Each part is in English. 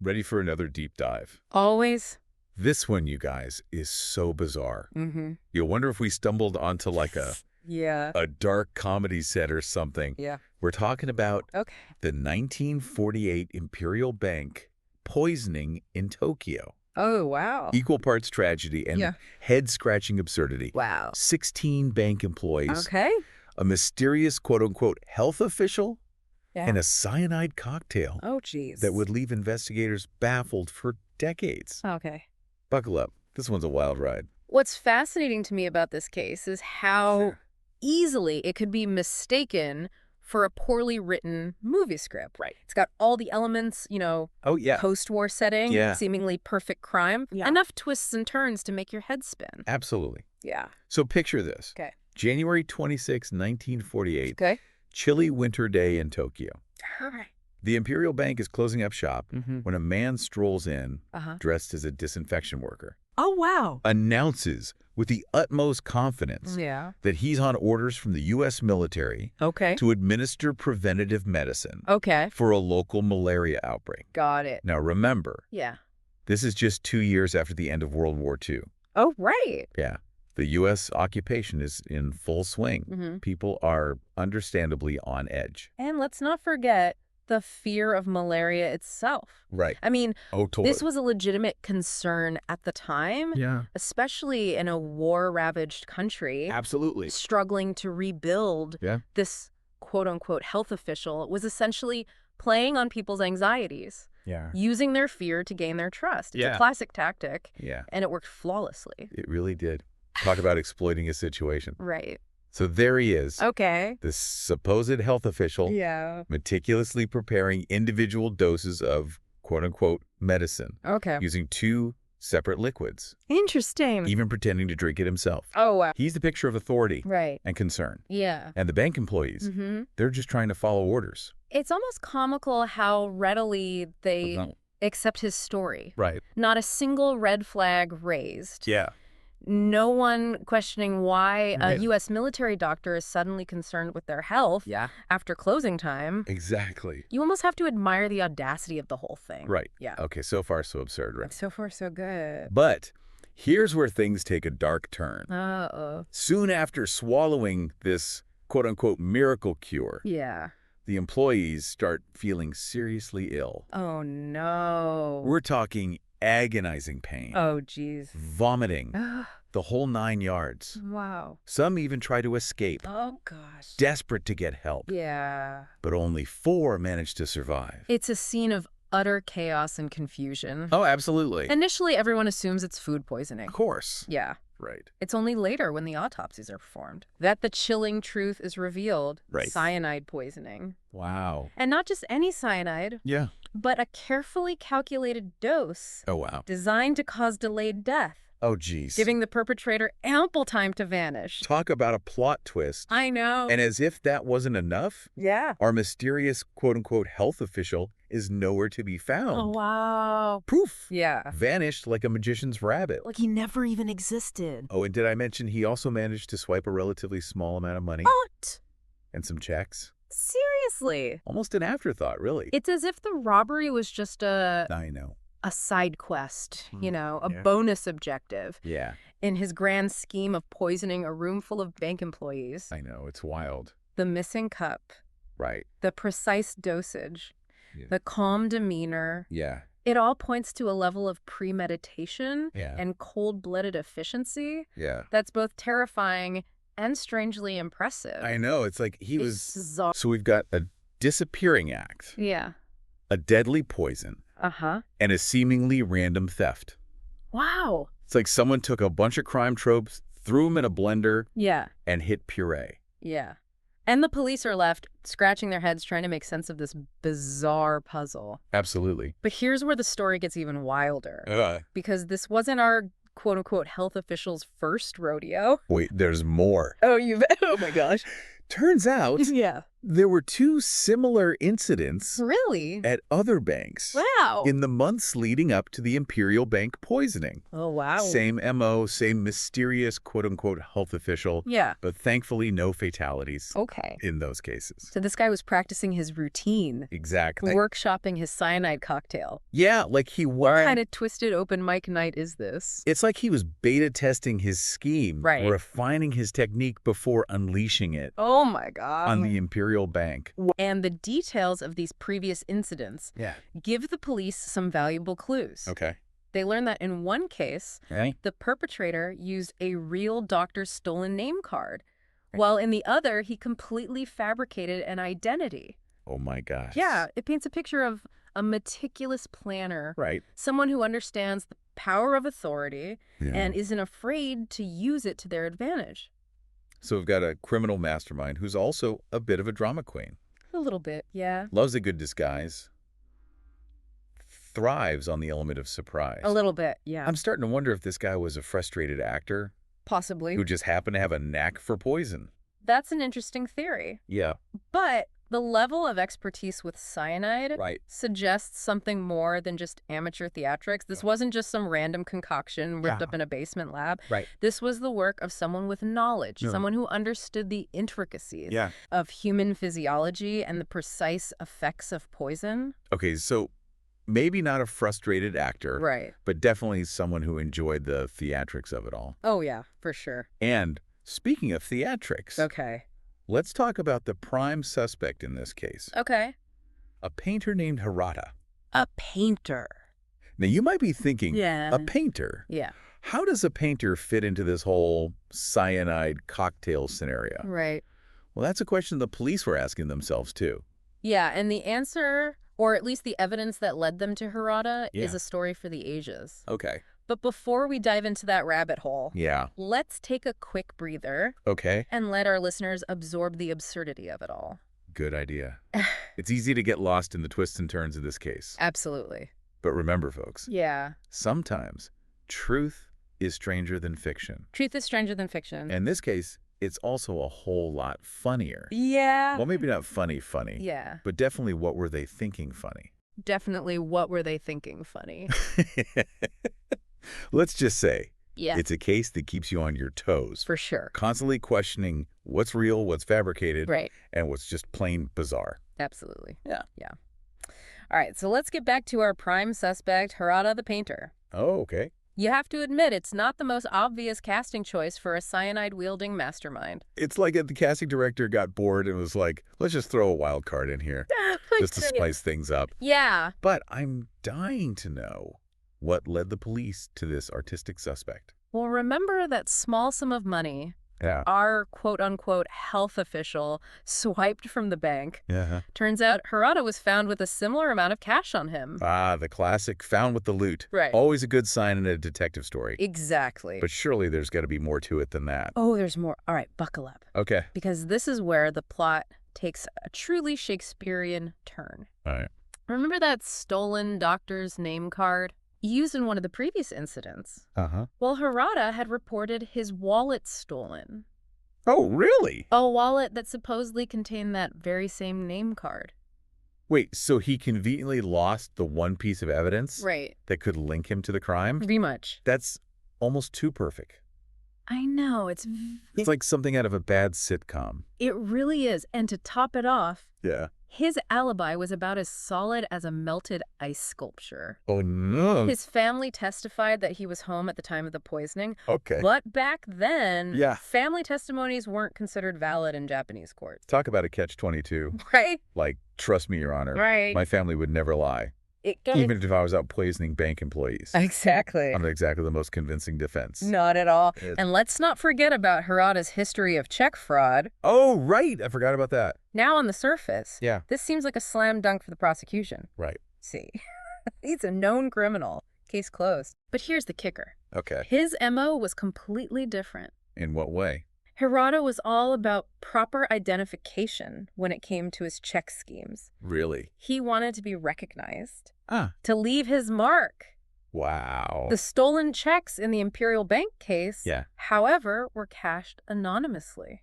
Ready for another deep dive? Always. This one, you guys, is so bizarre. Mm-hmm. You'll wonder if we stumbled onto like a dark comedy set or something. Yeah. We're talking about Okay. the 1948 Imperial Bank poisoning in Tokyo. Oh, wow. Equal parts tragedy and head-scratching absurdity. Wow. 16 bank employees, Okay. a mysterious quote-unquote health official, Yeah. and a cyanide cocktail Oh, geez. that would leave investigators baffled for decades. Okay. Buckle up. This one's a wild ride. What's fascinating to me about this case is how easily it could be mistaken for a poorly written movie script. Right. It's got all the elements, Oh, yeah. post-war setting, seemingly perfect crime, enough twists and turns to make your head spin. Absolutely. Yeah. So picture this. Okay. January 26, 1948. Okay. Chilly winter day in Tokyo. All right. The Imperial Bank is closing up shop when a man strolls in dressed as a disinfection worker. Oh, wow. Announces with the utmost confidence that he's on orders from the U.S. military to administer preventative medicine for a local malaria outbreak. Got it. Now, remember, Yeah. this is just 2 years after the end of World War II. Oh, right. Yeah. The U.S. occupation is in full swing. People are understandably on edge. And let's not forget the fear of malaria itself. Right. I mean, totally. this was a legitimate concern at the time, especially in a war-ravaged country. Absolutely. Struggling to rebuild this quote-unquote health official was essentially playing on people's anxieties, using their fear to gain their trust. It's a classic tactic, and it worked flawlessly. It really did. Talk about exploiting a situation. Right. So there he is. Okay. This supposed health official meticulously preparing individual doses of quote-unquote medicine using 2 separate liquids. Interesting. Even pretending to drink it himself. Oh, wow. He's the picture of authority and concern. Yeah. And the bank employees, they're just trying to follow orders. It's almost comical how readily they accept his story. Right. Not a single red flag raised. Yeah. No one questioning why a U.S. military doctor is suddenly concerned with their health after closing time. Exactly. You almost have to admire the audacity of the whole thing. Right. Yeah. Okay, so far so absurd, right? So far so good. But here's where things take a dark turn. Uh-oh. Soon after swallowing this quote-unquote miracle cure, the employees start feeling seriously ill. Oh, no. We're talking agonizing pain. Oh, geez. Vomiting. The whole 9 yards. Wow. Some even try to escape. Oh, gosh. Desperate to get help. Yeah. But only 4 manage to survive. It's a scene of utter chaos and confusion. Oh, absolutely. Initially, everyone assumes it's food poisoning. Of course. Yeah. Right. It's only later, when the autopsies are performed, that the chilling truth is revealed. Right. Cyanide poisoning. Wow. And not just any cyanide. Yeah. But a carefully calculated dose. Oh, wow. Designed to cause delayed death. Oh, geez. Giving the perpetrator ample time to vanish. Talk about a plot twist. I know. And as if that wasn't enough, our mysterious quote-unquote health official is nowhere to be found. Oh, wow. Poof. Yeah. Vanished like a magician's rabbit. Like he never even existed. Oh, and did I mention he also managed to swipe a relatively small amount of money? What? And some checks? Seriously? Almost an afterthought, really. It's as if the robbery was just I know. a side quest, a bonus objective. Yeah. In his grand scheme of poisoning a room full of bank employees. I know, it's wild. The missing cup. Right. The precise dosage. The calm demeanor. Yeah. It all points to a level of premeditation Yeah. and cold-blooded efficiency Yeah. that's both terrifying and strangely impressive. I know, it's like he was... Bizarre. So we've got a disappearing act. Yeah. A deadly poison. Uh-huh. And a seemingly random theft. Wow. It's like someone took a bunch of crime tropes, threw them in a blender, Yeah. and hit puree. Yeah. And the police are left scratching their heads trying to make sense of this bizarre puzzle. Absolutely. But here's where the story gets even wilder. Because this wasn't our quote-unquote health official's first rodeo. Wait, there's more. Oh, oh my gosh. Turns out, There were 2 similar incidents Really? at other banks. Wow. In the months leading up to the Imperial Bank poisoning. Oh, wow. Same MO, same mysterious quote-unquote health official. Yeah. But thankfully, no fatalities. Okay. In those cases. So this guy was practicing his routine. Exactly. Workshopping his cyanide cocktail. Yeah, like he was. What kind of twisted open mic night is this? It's like he was beta testing his scheme. Right. Refining his technique before unleashing it. Oh, my God. On the Imperial Bank. And the details of these previous incidents give the police some valuable clues. Okay. They learned that in one case, the perpetrator used a real doctor's stolen name card, while in the other, he completely fabricated an identity. Oh, my gosh. Yeah, it paints a picture of a meticulous planner. Right. Someone who understands the power of authority and isn't afraid to use it to their advantage. So we've got a criminal mastermind who's also a bit of a drama queen. A little bit, yeah. Loves a good disguise. Thrives on the element of surprise. A little bit, yeah. I'm starting to wonder if this guy was a frustrated actor. Possibly. Who just happened to have a knack for poison. That's an interesting theory. Yeah. But the level of expertise with cyanide suggests something more than just amateur theatrics. This wasn't just some random concoction whipped up in a basement lab. Right. This was the work of someone with knowledge, someone who understood the intricacies of human physiology and the precise effects of poison. Okay, so maybe not a frustrated actor, but definitely someone who enjoyed the theatrics of it all. Oh, yeah, for sure. And speaking of theatrics, let's talk about the prime suspect in this case. Okay. A painter named Hirata. A painter. Now, you might be thinking, a painter? Yeah. How does a painter fit into this whole cyanide cocktail scenario? Right. Well, that's a question the police were asking themselves, too. Yeah, and the answer, or at least the evidence that led them to Hirata, is a story for the ages. Okay. But before we dive into that rabbit hole, let's take a quick breather and let our listeners absorb the absurdity of it all. Good idea. It's easy to get lost in the twists and turns of this case. Absolutely. But remember, folks, sometimes truth is stranger than fiction. Truth is stranger than fiction. In this case, it's also a whole lot funnier. Yeah. Well, maybe not funny, Yeah. But definitely what were they thinking funny. Definitely what were they thinking funny. Let's just say it's a case that keeps you on your toes. For sure. Constantly questioning what's real, what's fabricated, and what's just plain bizarre. Absolutely. Yeah. Yeah. All right, so let's get back to our prime suspect, Hirata the painter. Oh, okay. You have to admit, it's not the most obvious casting choice for a cyanide-wielding mastermind. It's like the casting director got bored and was like, let's just throw a wild card in here just to spice things up. Yeah. But I'm dying to know what led the police to this artistic suspect. Well, remember that small sum of money our quote-unquote health official swiped from the bank. Turns out Hirata was found with a similar amount of cash on him. Ah, the classic found with the loot. Right. Always a good sign in a detective story. Exactly. But surely there's got to be more to it than that. Oh, there's more. All right, buckle up. Okay. Because this is where the plot takes a truly Shakespearean turn. All right. Remember that stolen doctor's name card? Used in one of the previous incidents. Well, Hirata had reported his wallet stolen. Oh, really? A wallet that supposedly contained that very same name card. Wait, so he conveniently lost the one piece of evidence that could link him to the crime? Pretty much. That's almost too perfect. I know. It's like something out of a bad sitcom. It really is. And to top it off, yeah, his alibi was about as solid as a melted ice sculpture. Oh, no. His family testified that he was home at the time of the poisoning. Okay. But back then, yeah, family testimonies weren't considered valid in Japanese courts. Talk about a catch-22. Right? Like, trust me, Your Honor. Right. My family would never lie. Even if I was out poisoning bank employees. Exactly. I'm not exactly the most convincing defense. Not at all. And let's not forget about Hirata's history of check fraud. Oh, right. I forgot about that. Now on the surface, this seems like a slam dunk for the prosecution. Right. See, he's a known criminal. Case closed. But here's the kicker. Okay. His MO was completely different. In what way? Hirata was all about proper identification when it came to his check schemes. Really? He wanted to be recognized. To leave his mark. Wow. The stolen checks in the Imperial Bank case, however, were cashed anonymously.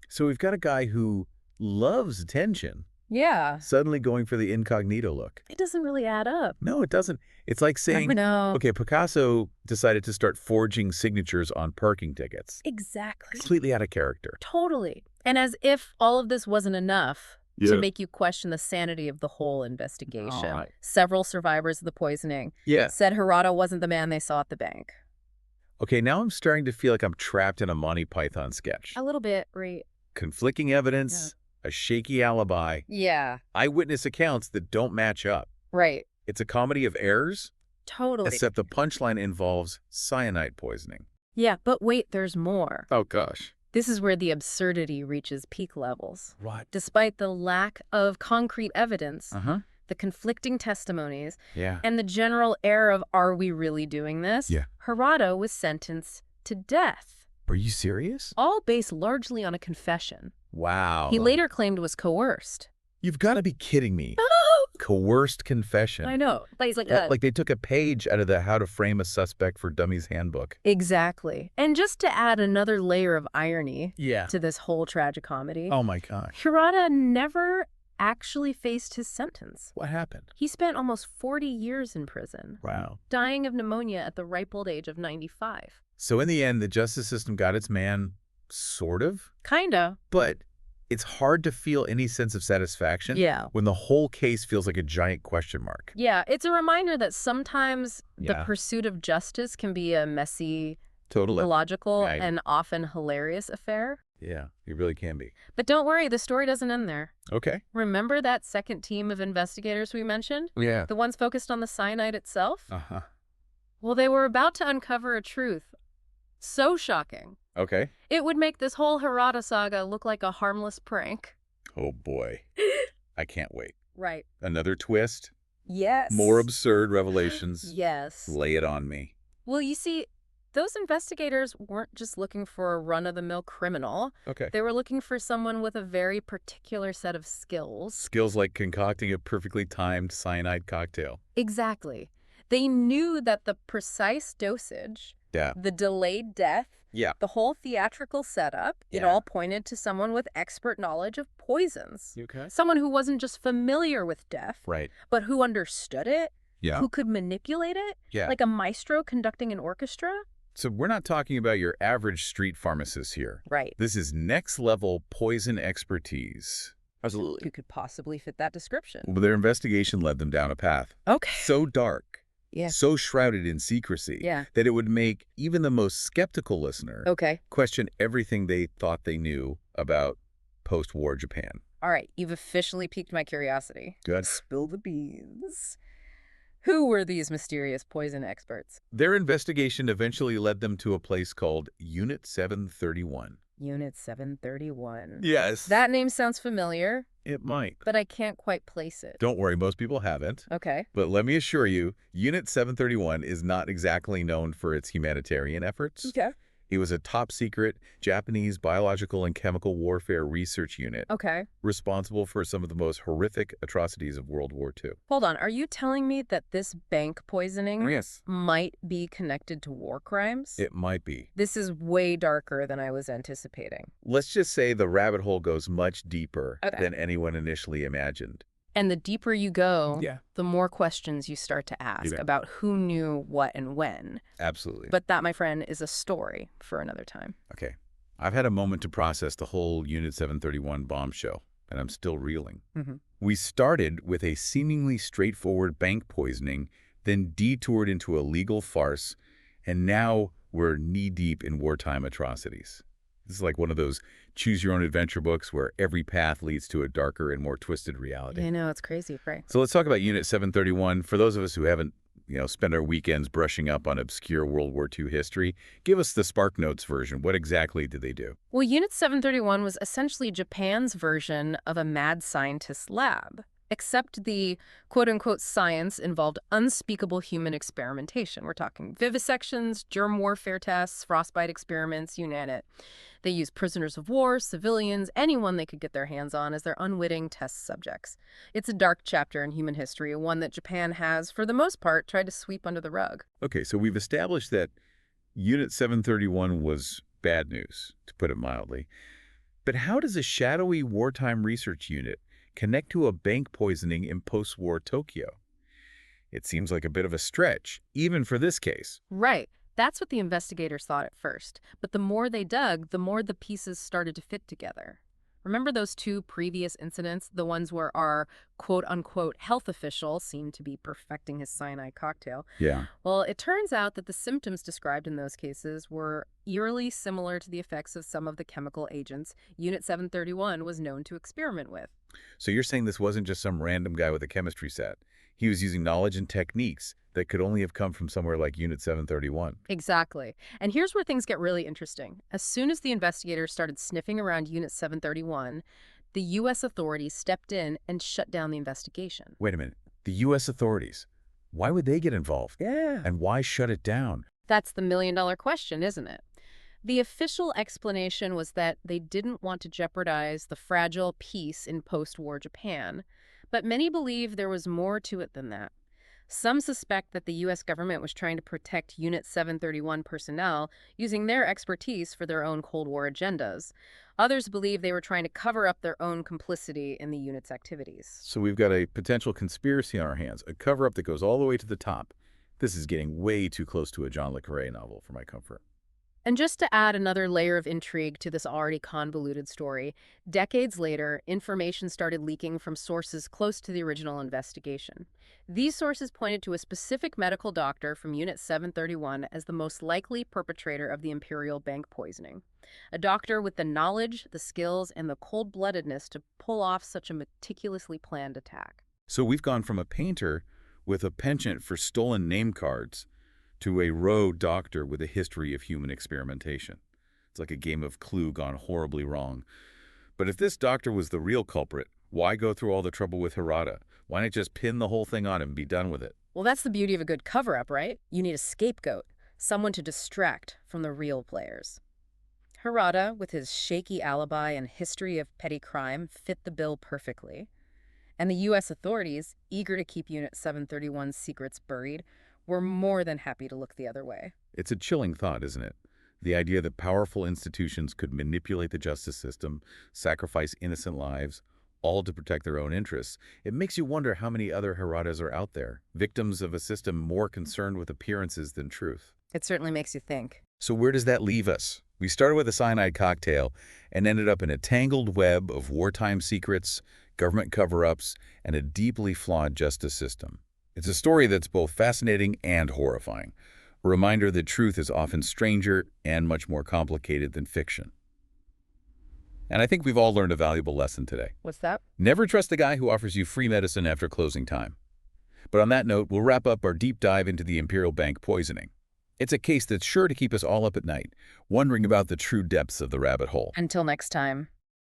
So we've got a guy who loves attention. Yeah. Suddenly going for the incognito look. It doesn't really add up. No, it doesn't. It's like saying, okay, Picasso decided to start forging signatures on parking tickets. Exactly. Completely out of character. Totally. And as if all of this wasn't enough to make you question the sanity of the whole investigation. Several survivors of the poisoning said Hirata wasn't the man they saw at the bank. Okay, now I'm starting to feel like I'm trapped in a Monty Python sketch. A little bit, right? Conflicting evidence, a shaky alibi. Yeah. Eyewitness accounts that don't match up. Right. It's a comedy of errors. Totally. Except the punchline involves cyanide poisoning. Yeah, but wait, there's more. Oh, gosh. This is where the absurdity reaches peak levels. Right. Despite the lack of concrete evidence, the conflicting testimonies, and the general air of, are we really doing this? Hirata was sentenced to death. Are you serious? All based largely on a confession. Wow. He later claimed was coerced. You've got to be kidding me. Coerced confession. I know. Like they took a page out of the How to Frame a Suspect for Dummies handbook. Exactly. And just to add another layer of irony to this whole tragicomedy. Oh my gosh. Hirata never actually faced his sentence. What happened? He spent almost 40 years in prison. Wow. Dying of pneumonia at the ripe old age of 95. So in the end, the justice system got its man, sort of? Kinda. But it's hard to feel any sense of satisfaction when the whole case feels like a giant question mark. Yeah, it's a reminder that sometimes the pursuit of justice can be a messy, illogical, and often hilarious affair. Yeah, it really can be. But don't worry, the story doesn't end there. Okay. Remember that second team of investigators we mentioned? Yeah. The ones focused on the cyanide itself? Uh-huh. Well, they were about to uncover a truth so shocking. Okay. It would make this whole Hirata saga look like a harmless prank. Oh, boy. I can't wait. Right. Another twist? Yes. More absurd revelations? Yes. Lay it on me. Well, you see, those investigators weren't just looking for a run-of-the-mill criminal. Okay. They were looking for someone with a very particular set of skills. Skills like concocting a perfectly timed cyanide cocktail. Exactly. They knew that the precise dosage, the delayed death, the whole theatrical setup, it all pointed to someone with expert knowledge of poisons. Okay. Someone who wasn't just familiar with death, but who understood it, who could manipulate it, like a maestro conducting an orchestra. So we're not talking about your average street pharmacist here. Right. This is next-level poison expertise. Absolutely. Who could possibly fit that description? Well, their investigation led them down a path. Okay. So dark. So shrouded in secrecy that it would make even the most skeptical listener question everything they thought they knew about post-war Japan. All right, you've officially piqued my curiosity. Good. Spill the beans. Who were these mysterious poison experts? Their investigation eventually led them to a place called Unit 731. Unit 731. Yes. That name sounds familiar. It might. But I can't quite place it. Don't worry, most people haven't. Okay. But let me assure you, Unit 731 is not exactly known for its humanitarian efforts. Okay. It was a top-secret Japanese biological and chemical warfare research unit. Okay. Responsible for some of the most horrific atrocities of World War II. Hold on. Are you telling me that this bank poisoning might be connected to war crimes? It might be. This is way darker than I was anticipating. Let's just say the rabbit hole goes much deeper than anyone initially imagined. And the deeper you go, the more questions you start to ask about who knew what and when. Absolutely. But that, my friend, is a story for another time. Okay. I've had a moment to process the whole Unit 731 bombshell, and I'm still reeling. We started with a seemingly straightforward bank poisoning, then detoured into a legal farce, and now we're knee-deep in wartime atrocities. This is like one of those choose-your-own-adventure books where every path leads to a darker and more twisted reality. I know, it's crazy, right? So let's talk about Unit 731. For those of us who haven't, spent our weekends brushing up on obscure World War II history, give us the Spark Notes version. What exactly did they do? Well, Unit 731 was essentially Japan's version of a mad scientist lab. Except the quote-unquote science involved unspeakable human experimentation. We're talking vivisections, germ warfare tests, frostbite experiments, you name it. They used prisoners of war, civilians, anyone they could get their hands on as their unwitting test subjects. It's a dark chapter in human history, one that Japan has, for the most part, tried to sweep under the rug. Okay, so we've established that Unit 731 was bad news, to put it mildly. But how does a shadowy wartime research unit connect to a bank poisoning in post-war Tokyo? It seems like a bit of a stretch, even for this case. Right. That's what the investigators thought at first. But the more they dug, the more the pieces started to fit together. Remember those two previous incidents, the ones where our quote-unquote health official seemed to be perfecting his cyanide cocktail? Yeah. Well, it turns out that the symptoms described in those cases were eerily similar to the effects of some of the chemical agents Unit 731 was known to experiment with. So you're saying this wasn't just some random guy with a chemistry set. He was using knowledge and techniques that could only have come from somewhere like Unit 731. Exactly. And here's where things get really interesting. As soon as the investigators started sniffing around Unit 731, the U.S. authorities stepped in and shut down the investigation. Wait a minute. The U.S. authorities, why would they get involved? Yeah. And why shut it down? That's the million-dollar question, isn't it? The official explanation was that they didn't want to jeopardize the fragile peace in post-war Japan, but many believe there was more to it than that. Some suspect that the U.S. government was trying to protect Unit 731 personnel using their expertise for their own Cold War agendas. Others believe they were trying to cover up their own complicity in the unit's activities. So we've got a potential conspiracy on our hands, a cover-up that goes all the way to the top. This is getting way too close to a John le Carré novel for my comfort. And just to add another layer of intrigue to this already convoluted story, decades later, information started leaking from sources close to the original investigation. These sources pointed to a specific medical doctor from Unit 731 as the most likely perpetrator of the Imperial Bank poisoning. A doctor with the knowledge, the skills, and the cold-bloodedness to pull off such a meticulously planned attack. So we've gone from a painter with a penchant for stolen name cards to a rogue doctor with a history of human experimentation. It's like a game of Clue gone horribly wrong. But if this doctor was the real culprit, why go through all the trouble with Hirata? Why not just pin the whole thing on him and be done with it? Well, that's the beauty of a good cover-up, right? You need a scapegoat, someone to distract from the real players. Hirata, with his shaky alibi and history of petty crime, fit the bill perfectly. And the U.S. authorities, eager to keep Unit 731's secrets buried, were more than happy to look the other way. It's a chilling thought, isn't it? The idea that powerful institutions could manipulate the justice system, sacrifice innocent lives, all to protect their own interests. It makes you wonder how many other Hiratas are out there, victims of a system more concerned with appearances than truth. It certainly makes you think. So where does that leave us? We started with a cyanide cocktail and ended up in a tangled web of wartime secrets, government cover-ups, and a deeply flawed justice system. It's a story that's both fascinating and horrifying, a reminder that truth is often stranger and much more complicated than fiction. And I think we've all learned a valuable lesson today. What's that? Never trust the guy who offers you free medicine after closing time. But on that note, we'll wrap up our deep dive into the Imperial Bank poisoning. It's a case that's sure to keep us all up at night, wondering about the true depths of the rabbit hole. Until next time.